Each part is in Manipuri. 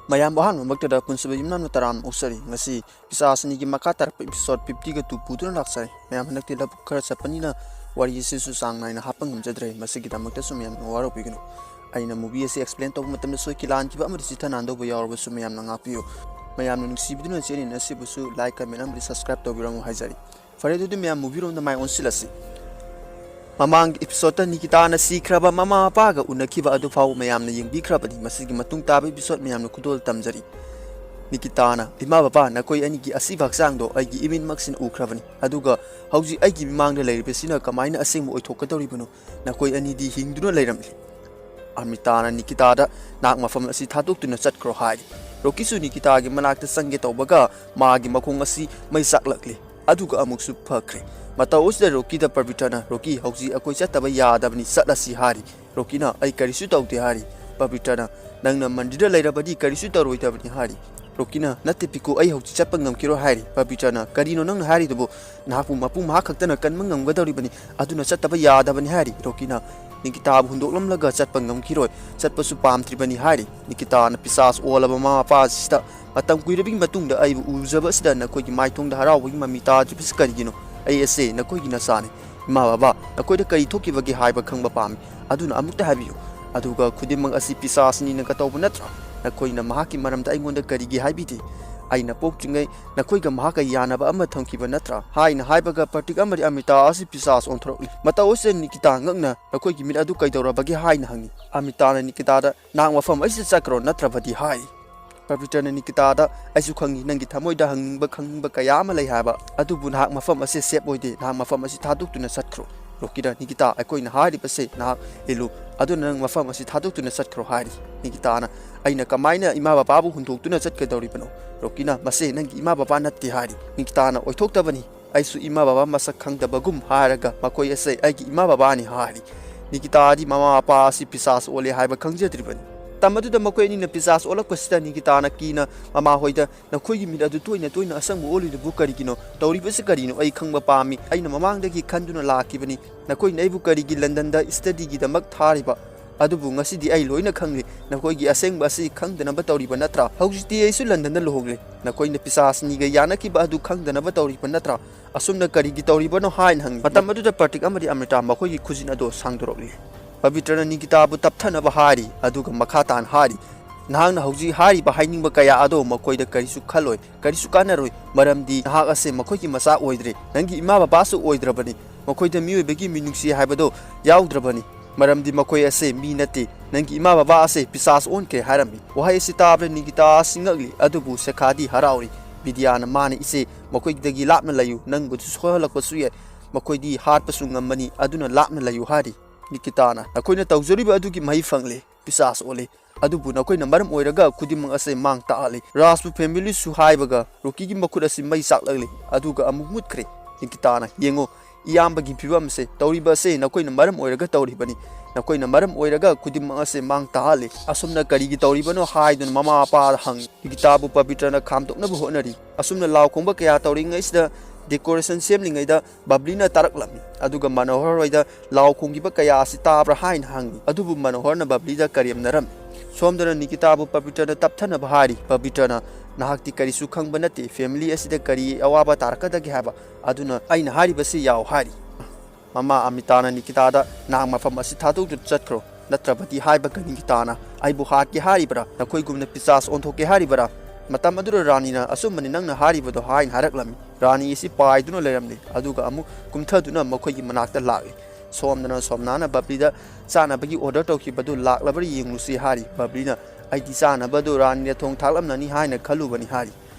Mayam bahan memaktada pun sebelumnya nutaran usari ngasi bisa asni maka tarap episode 50 ke 70 laksai mayam hendak tidak buka sepanina wari sesu sang naina hapang menjadrai masih kita makta sumyam waro pigno aina movie si explain to matam so kilan kiba amri sita nando bo yawar bu sumyam na ngapiyo mayam nung sibiduna cheni nasi busu like comment amri subscribe to birang haizari fare du mayam movie ron mai on silasi Mamang episode Nikita na si kraba mama paga unakiba adu fau mayam na yingbi krabadi masigi matung tabi episode mayam na kudol tamjari Nikita na ima baba na koi anigi asibak sangdo aigi imin maksin ukrabani aduga hauji aigi bimang na lairibesina kamaina asing mo oithokadoribano na koi ani di hingduna lairamli Amita na Nikita da nak mafam asi thatuk tuna chatkro hai Rokisu Nikita gi manakta sangge tawbaga magi makong asi may saklakli aduga amuk su phakre Mata usda Rocky da Pabitana Rocky hauji akoi chataba yadabani satlasi hari Rocky na ai karisu tawte hari Pabitana nangna mandira lairabadi karisu taroitabani hari Rocky na natte piku ai hauji chatpa ngamkiro hari Pabitana karino nangna hari dubo nahapu mapu maha khaktana kanma ngamgadoribani aduna chataba yadabani hari Rocky na Nikita hundoklamlaga chatpa ngamkiroi chatpa su pamtribani hari Nikita na pisas olaba mama pa sista matam kuirabi matungda ai uzaba sida na koi maithongda harawi mamita jipis karigino ai ase na koi gina sane ma baba na koi da kai thoki bagi haiba khangba pami aduna amukta habiyo aduga khudimang asi pisasni na katawba natra na koi na mahaki maramda aingonda karigi haibiti ai na pokchingai na koi ga mahaka yanaba ama thangkiba natra hai na haibaga partik amari amita asi pisas onthro mata ose Nikita ngakna na koi gi mit adu kaidora bagi hai na hangi amita na Nikita da nang wafam ai sakro natra badi hai Pabitana Nikita da aisu khangi nangi thamoi da hangba kaya ama lai haba adubu nahak mafam ase sep oide nahak mafam ase thaduk tuna satkro Rokida Nikita akoi na hari pase nahak elu aduna nang mafam ase thaduk tuna satkro hari Nikita na aina kamaina ima baba bu hunthok tuna satkadori bano Rokina mase nangi ima baba natte hari Nikita na oithok tabani aisu ima baba masak khangdabagum haraga makoi ase aigi ima baba ni hari Nikita di mama apa asi pisas ole haiba khangjatribani Tamadu da makoi ni na pisas olak pasita Nikita na kina mama hoida na khoi gi mit adu toina asang mo oli bu kari gino tawri pese kari no ai khangba pami ai na mamang da gi khanduna lakibani na koi nei bu kari gi London da study gi da mak thariba adu bu ngasi di ai loina khangli na koi gi aseng ba si khangdana ba tawri ba natra hauji ai su London da lohogle na koi na pisas ni ga yana ki ba adu khangdana ba tawri ba natra asum na kari gi tawri ba no hain hang patam adu da partik amari amrita makoi gi khujin ado sangdorokli Pabitana Nikita bu tapthana bahari aduga makhatan hari nahang na hauji hari ba haining ba kaya ado makoi da karisu khaloi karisu kanaroi maramdi nahak ase makoi ki masa oidre nangi ima baba su oidrabani makoi da miwe begi minungsi haibado yaudrabani maramdi makoi ase mi nate nangi ima baba ase pisas onke harami wahai sitabre Nikita singagli adubu sekhadi harauri bidiana mani ise makoi dagi lapna layu nang bu sohalakwa suye makoi di hat pasung ngamani aduna lapna layu hari Nikita na akoina tawjoriba adugi mai fangle pisas ole adubu na koina maram oiraga kudimang ase mang taale Raspu family su haibaga Rocky gi makut ase mai saklagle aduga amuk mutkre Nikita na yengo iyamba gi phibam se tawriba se na koina maram oiraga tawribani na koina maram oiraga kudimang ase mang taale asumna kari gi tawriba no haidun mama pa hang Nikita bu Pabitana khamtokna bu honari asumna law khongba kaya tawringai sida decoration semlingai da bablina taraklami aduga manohar roida law khongiba kaya asi tabra hain hangi adubu manohar na babli da kariem naram somdana Nikita bu Pabitana tapthana bahari Pabitana nahakti kari su khangba nate family asida kari awaba tarakada gi haba aduna aina hari basi yaw hari mama Amitana Nikita da nang mafam asi thatu chatkro natrabati haiba ka Nikita na aibu hat ki hari bra nakoi gumna pisas onthoke hari bra matam adura rani na asumani nangna hari bodo hain haraklami rani isi paiduna leramni aduga amu kumthaduna makoi gi manakta lagi somdana somnana bablida chana bagi order toki badu laklabari yenglusi hari bablina aidi chana badu rani thong thalamnani haina khalubani hari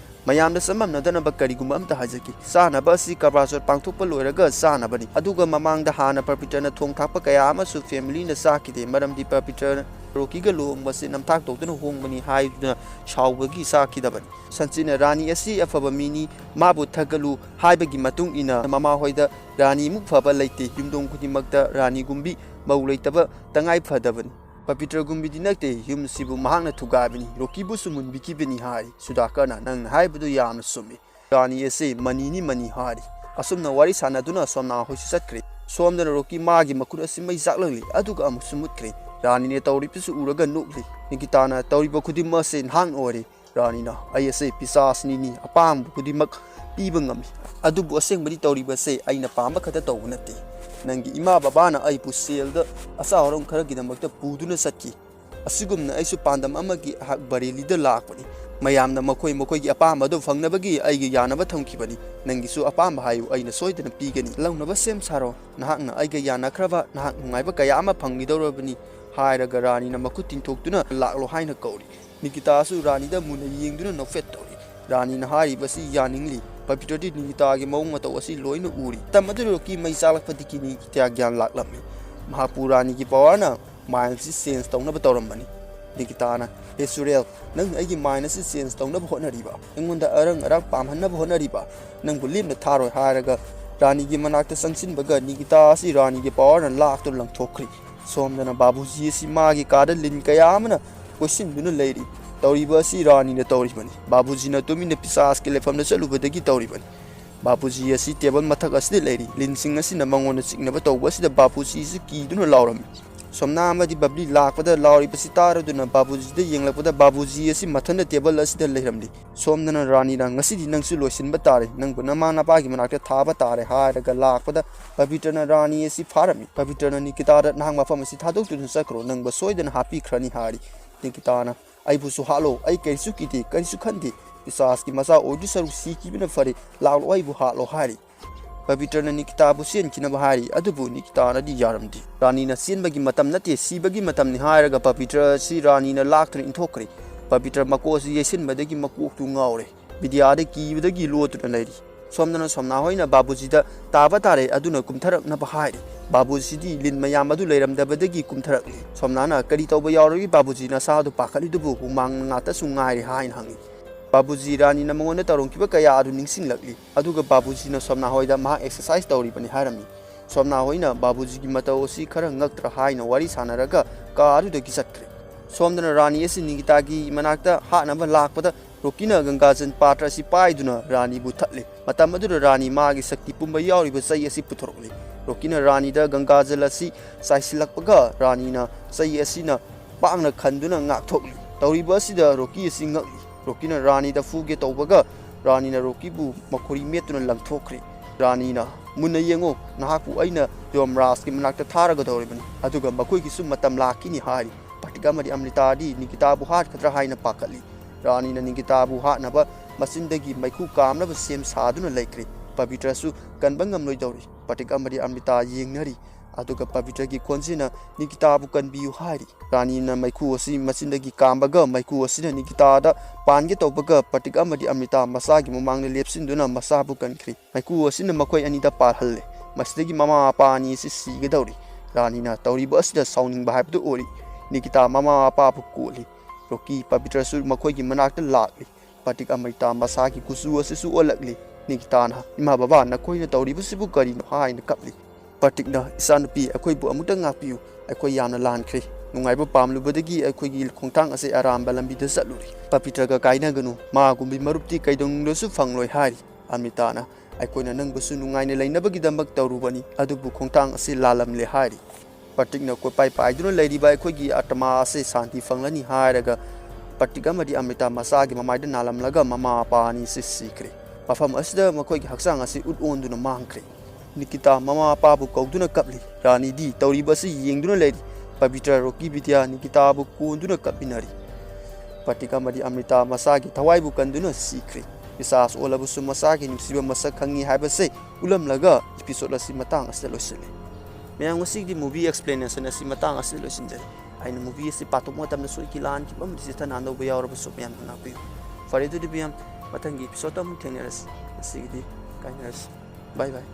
mayam da samam nadana bakari gum amta hajaki chana basi kabasor pangthokpa loiraga chana bani aduga mamang da hana Pabitana thong thakpa kaya ama su family na sakide maramdi Pabitana Rocky ga long basi namthak tokduna hongbani haiduna shawbagi sakidabani sanchina rani asi afaba mini mabu thagalu haibagi matung ina mama hoida rani muk phaba leite yumdong kudimakta rani gumbi mauleitaba tangai phadabani Pabitra gumbi dinakte yum sibu mahangna thugabini Rocky bu sumun bikibini hari Sudakana nang haibudu yamna sumi rani ase manini mani hari asumna wari sanaduna somna hoisi satkre somdana Rocky magi makura simai zaklali aduga amuk sumutkre ꯔꯥꯅꯤꯅ ꯇꯧꯔꯤꯕꯁꯨ ꯎꯔꯒ ꯅꯣꯛꯂꯤ ꯅꯤꯀꯤꯇꯥꯅ ꯇꯧꯔꯤꯕ ꯈꯨꯗꯤꯡꯃꯛ ꯑꯁꯤ ꯅꯍꯥꯛꯅ ꯑꯣꯏꯔꯦ ꯔꯥꯅꯤꯅ ꯑꯩ ꯑꯁꯤ ꯄꯤꯁꯥꯆꯅꯤꯅꯤ ꯑꯄꯥꯝꯕ ꯈꯨꯗꯤꯡꯃꯛ ꯄꯤꯕ ꯉꯝꯃꯤ ꯑꯗꯨꯕꯨ ꯑꯁꯦꯡꯕꯗꯤ ꯇꯧꯔꯤꯕꯁꯦ ꯑꯩꯅ ꯄꯥꯝꯕ ꯈꯛꯇ ꯇꯧꯕ ꯅꯠꯇꯦ ꯅꯪꯒꯤ ꯏꯃꯥ ꯕꯕꯥꯅ ꯑꯩꯕꯨ ꯁꯦꯜꯗ ꯑꯆꯥ ꯑꯔꯪ ꯈꯔꯒꯤꯗꯃꯛꯇ ꯄꯨꯗꯨꯅ ꯆꯠꯈꯤ ꯑꯁꯤꯒꯨꯝꯅ ꯑꯩꯁꯨ ꯄꯥꯟꯗꯝ ꯑꯃꯒꯤ ꯕꯔꯦꯂꯤꯗ ꯂꯥꯛꯄꯅꯤ ꯃꯌꯥꯝꯅ ꯃꯈꯣꯏꯒꯤ ꯑꯄꯥꯝꯕ ꯑꯗꯨ ꯐꯪꯅꯕꯒꯤ ꯑꯩꯒꯤ ꯌꯥꯅꯕ ꯊꯝꯈꯤꯕꯅꯤ ꯅꯪꯒꯤꯁꯨ ꯑꯄꯥꯝꯕ ꯍꯥꯏꯌꯨ ꯑꯩꯅ ꯁꯣꯏꯗꯅ ꯄꯤꯒꯅꯤ ꯂꯧꯅꯕ ꯁꯦꯝ ꯁꯥꯔꯣ ꯅꯍꯥꯛꯅ ꯑꯩꯒ ꯌꯥꯅꯈ꯭ꯔꯕ ꯅꯍꯥꯛ ꯅꯨꯡꯉꯥꯏꯕ ꯀꯌꯥ ꯑꯃ ꯐꯪꯒꯗꯧꯔꯕꯅꯤ ꯍꯥꯏꯔꯒ ꯔꯥꯅꯤꯅ ꯃꯈꯨꯠ ꯇꯤꯡꯊꯣꯛꯇꯨꯅ ꯂꯥꯛꯂꯣ ꯍꯥꯏꯅ ꯀꯧꯔꯤ ꯅꯤꯀꯤꯇꯥꯁꯨ ꯔꯥꯅꯤꯗ ꯃꯨꯟꯅ ꯌꯦꯡꯗꯨꯅ ꯅꯣꯛꯐꯦꯠ ꯇꯧꯔꯤ ꯔꯥꯅꯤꯅ ꯍꯥꯏꯔꯤꯕꯁꯤ ꯌꯥꯅꯤꯡꯂꯤ ꯄꯕꯤꯇ꯭ꯔꯗꯤ ꯅꯤꯀꯤꯇꯥꯒꯤ ꯃꯑꯣꯡ ꯃꯇꯧ ꯑꯁꯤ ꯂꯣꯏꯅ ꯎꯔꯤ ꯃꯇꯝ ꯑꯗꯨꯗꯒꯤ ꯃꯩ ꯆꯥꯛꯂꯛꯄꯗꯒꯤ ꯅꯤꯀꯤꯇꯥ ꯒ꯭ꯌꯥꯟ ꯂꯥꯛꯂꯝꯃꯤ ꯃꯍꯥꯛꯄꯨ ꯔꯥꯅꯤꯒꯤ ꯄꯋꯥꯔꯅ ꯃꯥꯏꯟꯗꯁꯤ ꯆꯦꯟꯖ ꯇꯧꯅꯕ ꯇꯧꯔꯝꯕꯅꯤ ꯅꯤꯀꯤꯇꯥꯅ ꯍꯦ ꯁꯨꯔꯦꯜ ꯅꯪ ꯑꯩꯒꯤ ꯃꯥꯏꯟ ꯑꯁꯤ ꯆꯦꯟꯖ ꯇꯧꯅꯕ ꯍꯣꯠꯅꯔꯤꯕ ꯑꯩꯉꯣꯟꯗ ꯑꯔꯪ ꯑꯔꯥꯛ ꯄꯥꯝꯍꯟꯅꯕ ꯍꯣꯠꯅꯔꯤꯕ ꯅꯪꯕꯨ ꯂꯦꯝꯅ ꯊꯥꯔꯣꯏ ꯍꯥꯏꯔꯒ ꯔꯥꯅꯤꯒꯤ ꯃꯅꯥꯛꯇ ꯆꯪꯁꯤꯟꯕꯒ ꯅꯤꯀꯤꯇꯥ ꯑꯁꯤ ꯔꯥꯅꯤꯒꯤ ꯄꯋꯥꯔꯅ ꯂꯥꯛꯇꯨꯅ ꯂꯪꯊꯣꯛꯈ꯭ꯔꯤ ꯁꯣꯝꯗꯅ ꯕꯥꯕꯨꯖꯤ ꯑꯁꯤ ꯃꯥꯒꯤ ꯀꯥꯗ ꯂꯤꯟ ꯀꯌꯥ ꯑꯃꯅ ꯀꯣꯏꯁꯤꯟꯗꯨꯅ ꯂꯩꯔꯤ ꯇꯧꯔꯤꯕ ꯑꯁꯤ ꯔꯥꯅꯤꯅ ꯇꯧꯔꯤꯕꯅꯤ ꯕꯥꯕꯨꯖꯤꯅ ꯇꯨꯃꯤꯟꯅ ꯄꯤꯁꯥꯆꯀꯤ ꯂꯩꯐꯝꯗ ꯆꯠꯂꯨꯕꯗꯒꯤ ꯇꯧꯔꯤꯕꯅꯤ ꯕꯥꯕꯨꯖꯤ ꯑꯁꯤ ꯇꯦꯕꯜ ꯃꯊꯛ ꯑꯁꯤꯗ ꯂꯩꯔꯤ ꯂꯤꯟꯁꯤꯡ ꯑꯁꯤꯅ ꯃꯉꯣꯟꯗ ꯆꯤꯛꯅꯕ ꯇꯧꯕ ꯑꯁꯤꯗ ꯕꯥꯕꯨꯖꯤꯁꯤ ꯀꯤꯗꯨꯅ ꯂꯥꯎꯔꯝꯃꯤ ꯁꯣꯝꯅꯥ ꯑꯃꯗꯤ ꯕꯕ꯭ꯂꯤ ꯂꯥꯛꯄꯗ ꯂꯥꯎꯔꯤꯕꯁꯤ ꯇꯥꯔꯗꯨꯅ ꯕꯥꯕꯨꯖꯤꯗ ꯌꯦꯡꯂꯛꯄꯗ ꯕꯥꯕꯨꯖꯤ ꯑꯁꯤ ꯃꯊꯟꯇ ꯇꯦꯕꯜ ꯑꯁꯤꯗ ꯂꯩꯔꯝꯂꯤ ꯁꯣꯝꯗꯅ ꯔꯥꯅꯤꯅ ꯉꯁꯤꯗꯤ ꯅꯪꯁꯨ ꯂꯣꯏꯁꯤꯟꯕ ꯇꯥꯔꯦ ꯅꯪꯕꯨ ꯅꯃꯥ ꯅꯄꯥꯒꯤ ꯃꯅꯥꯛꯇ ꯊꯥꯕ ꯇꯥꯔꯦ ꯍꯥꯏꯔꯒ ꯂꯥꯛꯄꯗ ꯄꯕꯤꯇ꯭ꯔꯅ ꯔꯥꯅꯤ ꯑꯁꯤ ꯐꯥꯔꯝꯃꯤ ꯄꯕꯤꯇ꯭ꯔꯅ ꯅꯤꯀꯤꯇꯥꯗ ꯅꯍꯥꯛ ꯃꯐꯝ ꯑꯁꯤ ꯊꯥꯗꯣꯛꯇꯨꯅ ꯆꯠꯈ꯭ꯔꯣ ꯅꯪꯕꯨ ꯁꯣꯏꯗꯅ ꯍꯥꯠꯄꯤꯈ꯭ꯔꯅꯤ ꯍꯥꯏꯔꯤ ꯅꯤꯀꯤꯇꯥꯅ ꯑꯩꯕꯨꯁꯨ ꯍꯥꯠꯂꯣ ꯑꯩ ꯀꯔꯤꯁꯨ ꯀꯤꯗꯦ ꯀꯔꯤꯁꯨ ꯈꯟꯗꯦ ꯄꯤꯁꯥꯆꯀꯤ ꯃꯆꯥ ꯑꯣꯏꯗꯨ ꯁꯔꯨꯛ ꯁꯤꯈꯤꯕꯅ ꯐꯔꯦ ꯂꯥꯛꯂꯣ ꯑꯩꯕꯨ ꯍꯥꯠꯂꯣ ꯍꯥꯏꯔꯤ ꯄꯕꯤꯇ꯭ꯔꯅ ꯅꯤꯀꯤꯇꯥꯕꯨ ꯆꯦꯟꯈꯤꯅꯕ ꯍꯥꯏꯔꯤ ꯑꯗꯨꯕꯨ ꯅꯤꯀꯤꯇꯥꯅꯗꯤ ꯌꯥꯔꯝꯗꯦ ꯔꯥꯅꯤꯅ ꯆꯦꯟꯕꯒꯤ ꯃꯇꯝ ꯅꯠꯇꯦ ꯁꯤꯕꯒꯤ ꯃꯇꯝꯅꯤ ꯍꯥꯏꯔꯒ ꯄꯕꯤꯇ꯭ꯔ ꯑꯁꯤ ꯔꯥꯅꯤꯅ ꯂꯥꯛꯇꯨꯅ ꯏꯟꯊꯣꯛꯈ꯭ꯔꯦ ꯄꯕꯤꯇ꯭ꯔ ꯃꯀꯣꯛ ꯑꯁꯤ ꯌꯩꯁꯤꯟꯕꯗꯒꯤ ꯃꯀꯣꯛꯇꯨ ꯉꯥꯎꯔꯦ ꯕꯤꯗ꯭ꯌꯥꯗ ꯀꯤꯕꯗꯒꯤ ꯂꯣꯠꯇꯨꯅ ꯂꯩꯔꯤ ꯁꯣꯝꯗꯅ ꯁꯣꯝꯅꯥ ꯍꯣꯏꯅ ꯕꯥꯕꯨꯖꯤꯗ ꯇꯥꯕ ꯇꯥꯔꯦ ꯑꯗꯨꯅ ꯀꯨꯝꯊꯔꯛꯅꯕ ꯍꯥꯏꯔꯤ ꯕꯥꯕꯨꯖꯤꯗꯤ ꯂꯤꯟ ꯃꯌꯥꯝ ꯑꯗꯨ ꯂꯩꯔꯝꯗꯕꯗꯒꯤ ꯀꯨꯝꯊꯔꯛꯂꯤ ꯁꯣꯝꯅꯥꯅ ꯀꯔꯤ ꯇꯧꯕ ꯌꯥꯎꯔꯒꯦ ꯕꯥꯕꯨꯖꯤ ꯅꯁꯥꯗꯨ ꯄꯥꯈꯠꯂꯤꯗꯨꯕꯨ ꯍꯨꯃꯥꯡ ꯉꯥꯛꯇꯁꯨ ꯉꯥꯏꯔꯦ ꯍꯥꯏꯅ ꯍꯪꯉꯤ ꯕꯥꯕꯨꯖꯤ ꯔꯥꯅꯤꯅ ꯃꯉꯣꯟꯗ ꯇꯧꯔꯝꯈꯤꯕ ꯀꯌꯥ ꯑꯗꯨ ꯅꯤꯡꯁꯤꯡꯂꯛꯂꯤ ꯑꯗꯨꯒ ꯕꯥꯕꯨꯖꯤꯅ ꯁꯣꯝꯅꯥ ꯍꯣꯏꯗ ꯃꯍꯥꯛ ꯑꯦꯛꯁꯔꯁꯥꯏꯖ ꯇꯧꯔꯤꯕꯅꯤ ꯍꯥꯏꯔꯝꯃꯤ ꯁꯣꯝꯅꯥ ꯍꯣꯏꯅ ꯕꯥꯕꯨꯖꯤꯒꯤ ꯃꯇꯧ ꯑꯁꯤ ꯈꯔ ꯉꯛꯇ꯭ꯔ ꯍꯥꯏꯅ ꯋꯥꯔꯤ ꯁꯥꯟꯅꯔꯒ ꯀꯥ ꯑꯗꯨꯗꯒꯤ ꯆꯠꯈ꯭ꯔꯦ ꯁꯣꯝꯗꯅ ꯔꯥꯅꯤ ꯑꯁꯤ ꯅꯤꯀꯤꯇꯥꯒꯤ ꯃꯅꯥꯛꯇ ꯍꯥꯠꯅꯕ ꯂꯥꯛꯄꯗ ꯔꯣꯀꯤꯅ ꯒꯪꯒꯥꯖꯟ ꯄꯥꯇ꯭ꯔ ꯑꯁꯤ ꯄꯥꯏꯗꯨꯅ ꯔꯥꯅꯤꯕꯨ ꯊꯠꯂꯤ ꯃꯇꯝ ꯑꯗꯨꯗ ꯔꯥꯅꯤ ꯃꯥꯒꯤ ꯁꯛꯇꯤ ꯄꯨꯝꯕ ꯌꯥꯎꯔꯤꯕ ꯆꯩ ꯑꯁꯤ ꯄꯨꯊꯣꯔꯛꯂꯤ ꯔꯣꯀꯤꯅ ꯔꯥꯅꯤꯗ ꯒꯪꯒꯥꯖꯜ ꯑꯁꯤ ꯆꯥꯏꯁꯤꯜꯂꯛꯄꯒ ꯔꯥꯅꯤꯅ ꯆꯩ ꯑꯁꯤꯅ ꯄꯥꯛꯅ ꯈꯟꯗꯨꯅ ꯉꯥꯛꯊꯣꯛꯂꯤ ꯇꯧꯔꯤꯕ ꯑꯁꯤꯗ ꯔꯣꯀꯤ ꯑꯁꯤ ꯉꯛꯂꯤ ꯔꯣꯀꯤꯅ ꯔꯥꯅꯤꯗ ꯐꯨꯒꯦ ꯇꯧꯕꯒ ꯔꯥꯅꯤꯅ ꯔꯣꯀꯤꯕꯨ ꯃꯈꯣꯔꯤ ꯃꯦꯠꯇꯨꯅ ꯂꯪꯊꯣꯛꯈ꯭ꯔꯤ ꯔꯥꯅꯤꯅ ꯃꯨꯟꯅ ꯌꯦꯡꯉꯣ ꯅꯍꯥꯛꯄꯨ ꯑꯩꯅ ꯌꯣꯝꯔꯥꯖꯀꯤ ꯃꯅꯥꯛꯇ ꯊꯥꯔꯒꯗꯧꯔꯤꯕꯅꯤ ꯑꯗꯨꯒ ꯃꯈꯣꯏꯒꯤꯁꯨ ꯃꯇꯝ ꯂꯥꯛꯈꯤꯅꯤ ꯍꯥꯏꯔꯤ ꯄꯥꯔꯇꯤꯛ ꯑꯃꯗꯤ ꯑꯃ꯭ꯔꯤꯇꯥꯗꯤ ꯅꯤꯀꯤꯇꯥꯕꯨ ꯍꯥꯠꯀꯗ꯭ꯔꯥ ꯍꯥꯏꯅ ꯄꯥꯈꯠꯂꯤ ꯔꯥꯅꯤꯅ ꯅꯤꯀꯤꯇꯥꯕꯨ ꯍꯥꯠꯅꯕ ꯃꯆꯤꯟꯗꯒꯤ ꯃꯩꯈꯨ ꯀꯥꯝꯅꯕ ꯁꯦꯝ ꯁꯥꯗꯨꯅ ꯂꯩꯈ꯭ꯔꯦ ꯄꯕꯤꯇ꯭ꯔꯁꯨ ꯀꯟꯕ ꯉꯝꯂꯣꯏꯗꯧꯔꯤ ꯄꯥꯔꯇꯤꯛ ꯑꯃꯗꯤ ꯑꯃ꯭ꯔꯤꯇꯥ ꯌꯦꯡꯅꯔꯤ ꯑꯗꯨꯒ ꯄꯕꯤꯇ꯭ꯔꯒꯤ ꯈꯣꯟꯖꯦꯜꯅ ꯅꯤꯀꯤꯇꯥꯕꯨ ꯀꯟꯕꯤꯌꯨ ꯍꯥꯏꯔꯤ ꯔꯥꯅꯤꯅ ꯃꯩꯈꯨ ꯑꯁꯤ ꯃꯆꯤꯟꯗꯒꯤ ꯀꯥꯝꯕꯒ ꯃꯩꯈꯨ ꯑꯁꯤꯅ ꯅꯤꯀꯤꯇꯥꯗ ꯄꯥꯟꯒꯦ ꯇꯧꯕꯒ ꯄꯥꯔꯇꯤꯛ ꯑꯃꯗꯤ ꯑꯃ꯭ꯔꯤꯇꯥ ꯃꯆꯥꯒꯤ ꯃꯃꯥꯡꯗ ꯂꯦꯞꯁꯤꯟꯗꯨꯅ ꯃꯆꯥꯕꯨ ꯀꯟꯈ꯭ꯔꯤ ꯃꯩꯈꯨ ꯑꯁꯤꯅ ꯃꯈꯣꯏ ꯑꯅꯤꯗ ꯄꯥꯜꯍꯜꯂꯦ ꯃꯁꯤꯗꯒꯤ ꯃꯃꯥ ꯃꯄꯥ ꯑꯅꯤ ꯑꯁꯤ ꯁꯤꯒꯗꯧꯔꯤ ꯔꯥꯅꯤꯅ ꯇꯧꯔꯤꯕ ꯑꯁꯤꯗ ꯁꯥꯎꯅꯤꯡꯕ ꯍꯥꯏꯕꯗꯨ ꯑꯣꯏꯔꯤ ꯅꯤꯀꯤꯇꯥ ꯃꯃꯥ ꯃꯄꯥꯕꯨ ꯀꯣꯠꯂꯤ ꯔꯣꯀꯤ ꯄꯕꯤꯇ꯭ꯔꯁꯨ ꯃꯈꯣꯏꯒꯤ ꯃꯅꯥꯛꯇ ꯂꯥꯛꯂꯤ ꯄꯥꯔꯇꯤꯛ ꯑꯃ꯭ꯔꯤꯇꯥ ꯃꯁꯥꯒꯤ ꯀꯨꯆꯨ ꯑꯁꯤꯁꯨ ꯑꯣꯜꯂꯛꯂꯤ ꯅꯤꯀꯤꯇꯥꯅ ꯏꯃꯥ ꯕꯕꯥ ꯅꯈꯣꯏꯅ ꯇꯧꯔꯤꯕꯁꯤꯕꯨ ꯀꯔꯤꯅꯣ ꯍꯥꯏꯅ ꯀꯞꯂꯤ ꯄꯥꯔꯇꯤꯛꯅ ꯏꯆꯥꯅꯨꯄꯤ ꯑꯩꯈꯣꯏꯕꯨ ꯑꯃꯨꯛꯇ ꯉꯥꯛꯄꯤꯌꯨ ꯑꯩꯈꯣꯏ ꯌꯥꯝꯅ ꯂꯥꯟꯈ꯭ꯔꯦ ꯅꯨꯡꯉꯥꯏꯕ ꯄꯥꯝꯂꯨꯕꯗꯒꯤ ꯑꯩꯈꯣꯏꯒꯤ ꯈꯣꯡꯊꯥꯡ ꯑꯁꯤ ꯑꯔꯥꯟꯕ ꯂꯝꯕꯤꯗ ꯆꯠꯂꯨꯔꯤ ꯄꯕꯤꯇ꯭ꯔꯒ ꯀꯥꯏꯅꯒꯅꯨ ꯃꯥꯒꯨꯝꯕꯤ ꯃꯔꯨꯞꯇꯤ ꯀꯩꯗꯧꯅꯨꯡꯗꯁꯨ ꯐꯪꯂꯣꯏ ꯍꯥꯏꯔꯤ ꯑꯃ꯭ꯔꯤꯇꯥꯅ ꯑꯩꯈꯣꯏꯅ ꯅꯪꯕꯨꯁꯨ ꯅꯨꯡꯉꯥꯏꯅ ꯂꯩꯅꯕꯒꯤꯗꯃꯛ ꯇꯧꯔꯨꯕꯅꯤ ꯑꯗꯨꯕꯨ ꯈꯣꯡꯊꯥꯡ ꯑꯁꯤ ꯂꯥꯜꯂꯝꯂꯦ ꯍꯥꯏꯔꯤ ꯄꯥꯔꯇꯤꯛꯅ ꯀꯣꯏꯄꯥꯏ ꯄꯥꯏꯗꯨꯅ ꯂꯩꯔꯤꯕ ꯑꯩꯈꯣꯏꯒꯤ ꯑꯥꯇꯃꯥ ꯑꯁꯤ ꯁꯥꯟꯇꯤ ꯐꯪꯂꯅꯤ ꯍꯥꯏꯔꯒ ꯄꯥꯔꯇꯤꯛ ꯑꯃꯗꯤ ꯑꯃ꯭ꯔꯤꯇꯥ ꯃꯆꯥꯒꯤ ꯃꯃꯥꯏꯗ ꯅꯥꯜꯂꯝꯂꯒ ꯃꯃꯥ ꯃꯄꯥ ꯑꯅꯤ ꯑꯁꯤ ꯁꯤꯈ꯭ꯔꯦ ꯃꯐꯝ ꯑꯁꯤꯗ ꯃꯈꯣꯏꯒꯤ ꯍꯛꯆꯥꯡ ꯑꯁꯤ ꯎꯠ ꯑꯣꯟꯗꯨꯅ ꯃꯥꯡꯈ꯭ꯔꯦ ꯅꯤꯀꯤꯇꯥ ꯃꯃꯥ ꯃꯄꯥꯕꯨ ꯀꯧꯗꯨꯅ ꯀꯞꯂꯤ ꯔꯥꯅꯤꯗꯤ ꯇꯧꯔꯤꯕ ꯑꯁꯤ ꯌꯦꯡꯗꯨꯅ ꯂꯩꯔꯤ ꯄꯕꯤꯇ꯭ꯔ ꯔꯣꯀꯤ ꯕꯤꯗ꯭ꯌꯥ ꯅꯤꯀꯤꯇꯥꯕꯨ ꯀꯣꯟꯗꯨꯅ ꯀꯞꯃꯤꯟꯅꯔꯤ ꯄꯥꯔꯇꯤꯛ ꯑꯃꯗꯤ ꯑꯃ꯭ꯔꯤꯇꯥ ꯃꯆꯥꯒꯤ ꯊꯋꯥꯏꯕꯨ ꯀꯟꯗꯨꯅ ꯁꯤꯈ꯭ꯔꯦ ꯄꯤꯁꯥꯆ ꯑꯣꯜꯂꯕꯁꯨ ꯃꯆꯥꯒꯤ ꯅꯨꯡꯁꯤꯕ ꯃꯁꯛ ꯈꯪꯉꯤ ꯍꯥꯏꯕꯁꯦ ꯎꯠꯂꯝꯂꯒ ꯏꯄꯤꯁꯣꯗ ꯑꯁꯤ ꯃꯇꯥꯡ ꯑꯁꯤꯗ ꯂꯣꯏꯁꯤꯜꯂꯤ ꯃꯌꯥꯝ ꯉꯁꯤꯒꯤ ꯃꯨꯚꯤ ꯑꯦꯛꯁꯄ꯭ꯂꯦꯅꯦꯁꯟ ꯑꯁꯤ ꯃꯇꯥꯡ ꯑꯁꯤꯗ ꯂꯣꯏꯁꯤꯟꯖꯔꯤ ꯑꯩꯅ ꯃꯨꯚꯤ ꯑꯁꯤ ꯄꯥꯊꯣꯛꯄ ꯃꯇꯝꯗ ꯁꯣꯏꯈꯤ ꯂꯥꯟꯈꯤꯕ ꯑꯃꯗꯤ ꯆꯤꯊ ꯅꯥꯟꯗꯧꯕ ꯌꯥꯎꯔꯕꯁꯨ ꯃꯌꯥꯝꯅ ꯉꯥꯛꯄꯤꯌꯨ ꯐꯔꯦ ꯑꯗꯨꯗꯤ ꯃꯌꯥꯝ ꯃꯊꯪꯒꯤ ꯏꯄꯤꯁꯣꯗꯇ ꯑꯃꯨꯛ ꯊꯦꯡꯅꯔꯁꯤ ꯉꯁꯤꯒꯤꯗꯤ ꯀꯥꯏꯅꯔꯁꯤ ꯕꯥꯏ ꯕꯥꯏ